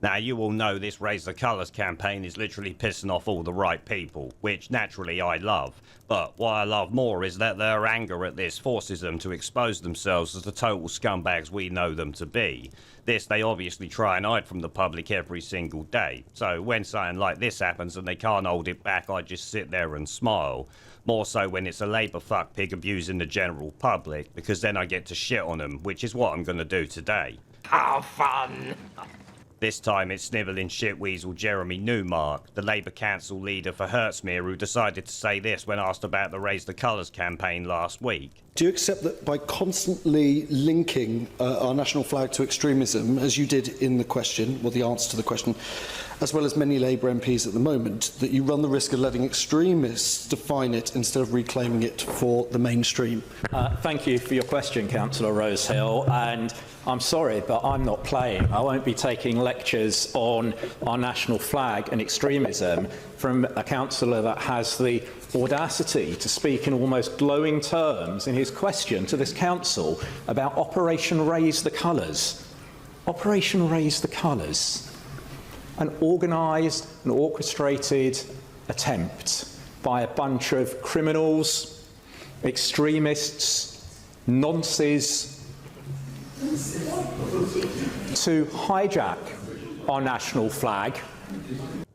Now, you all know this Raise the Colours campaign is literally pissing off all the right people, which naturally I love. But what I love more is that their anger at this forces them to expose themselves as the total scumbags we know them to be. This they obviously try and hide from the public every single day. So when something like this happens and they can't hold it back, I just sit there and smile. More so when it's a Labour fuckpig abusing the general public, because then I get to shit on them, which is what I'm going to do today. Have fun! This time it's snivelling shitweasel Jeremy Newmark, the Labour Council leader for Hertsmere, who decided to say this when asked about the Raise the Colours campaign last week. Do you accept that by constantly linking our national flag to extremism, as you did in the question, or the answer to the question, as well as many Labour MPs at the moment, that you run the risk of letting extremists define it instead of reclaiming it for the mainstream? Thank you for your question, Councillor Rosehill, and I'm sorry, but I'm not playing. I won't be taking lectures on our national flag and extremism from a councillor that has the audacity to speak in almost glowing terms in his question to this council about Operation Raise the Colours. Operation Raise the Colours. An organised and orchestrated attempt by a bunch of criminals, extremists, nonces, to hijack our national flag.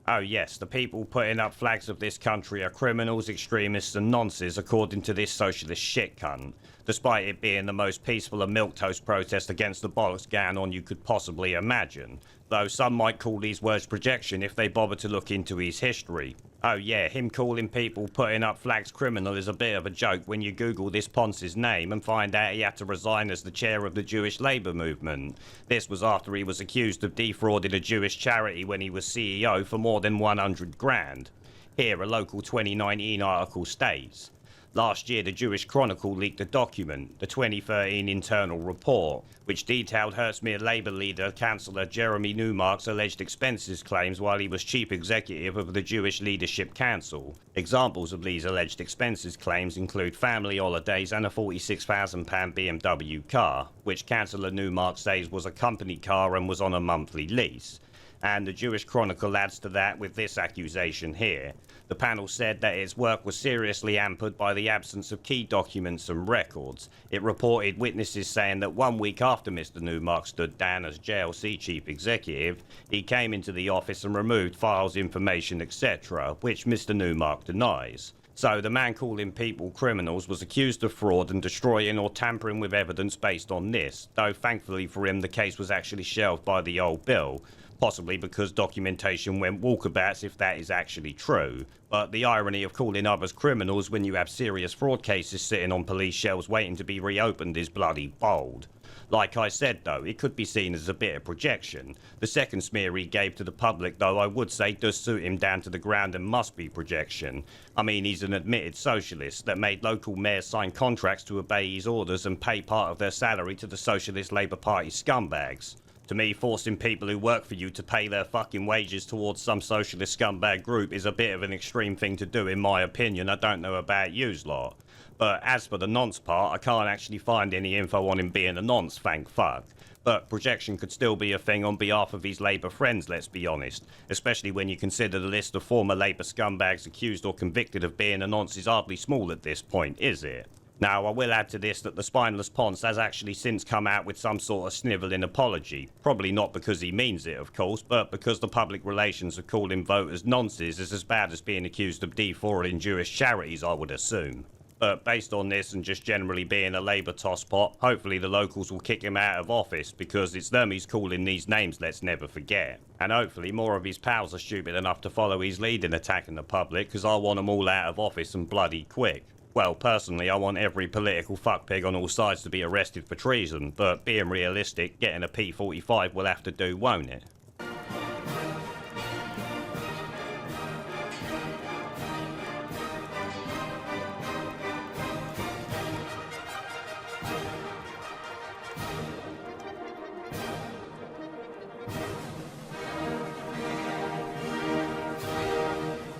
Oh yes, the people putting up flags of this country are criminals, extremists and nonces, according to this socialist shit cunt, despite it being the most peaceful and milquetoast protest against the bollocks going on you could possibly imagine. Though some might call these words projection if they bother to look into his history. Oh yeah, him calling people putting up flags criminal is a bit of a joke when you Google this Ponce's name and find out he had to resign as the chair of the Jewish Labour movement. This was after he was accused of defrauding a Jewish charity when he was CEO for more than 100 grand. Here, a local 2019 article states, last year, the Jewish Chronicle leaked a document, the 2013 internal report, which detailed Hertsmere Labour leader Councillor Jeremy Newmark's alleged expenses claims while he was chief executive of the Jewish Leadership Council. Examples of these alleged expenses claims include family holidays and a £46,000 BMW car, which Councillor Newmark says was a company car and was on a monthly lease. And the Jewish Chronicle adds to that with this accusation here. The panel said that its work was seriously hampered by the absence of key documents and records. It reported witnesses saying that 1 week after Mr. Newmark stood down as JLC chief executive, he came into the office and removed files, information, etc., which Mr. Newmark denies. So the man calling people criminals was accused of fraud and destroying or tampering with evidence based on this, though thankfully for him the case was actually shelved by the old bill. Possibly because documentation went walkabouts if that is actually true. But the irony of calling others criminals when you have serious fraud cases sitting on police shelves waiting to be reopened is bloody bold. Like I said though, it could be seen as a bit of projection. The second smear he gave to the public though I would say does suit him down to the ground and must be projection. I mean he's an admitted socialist that made local mayors sign contracts to obey his orders and pay part of their salary to the Socialist Labour Party scumbags. To me, forcing people who work for you to pay their fucking wages towards some socialist scumbag group is a bit of an extreme thing to do in my opinion. I don't know about yous lot. But as for the nonce part, I can't actually find any info on him being a nonce, thank fuck. But projection could still be a thing on behalf of his Labour friends, let's be honest. Especially when you consider the list of former Labour scumbags accused or convicted of being a nonce is hardly small at this point, is it? Now, I will add to this that the spineless Ponce has actually since come out with some sort of snivelling apology. Probably not because he means it, of course, but because the public relations of calling voters nonces is as bad as being accused of defrauding Jewish charities, I would assume. But based on this and just generally being a Labour tosspot, hopefully the locals will kick him out of office because it's them he's calling these names, let's never forget. And hopefully more of his pals are stupid enough to follow his lead in attacking the public because I want them all out of office and bloody quick. Well, personally, I want every political fuckpig on all sides to be arrested for treason, but being realistic, getting a P45 will have to do, won't it?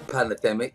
Pandemic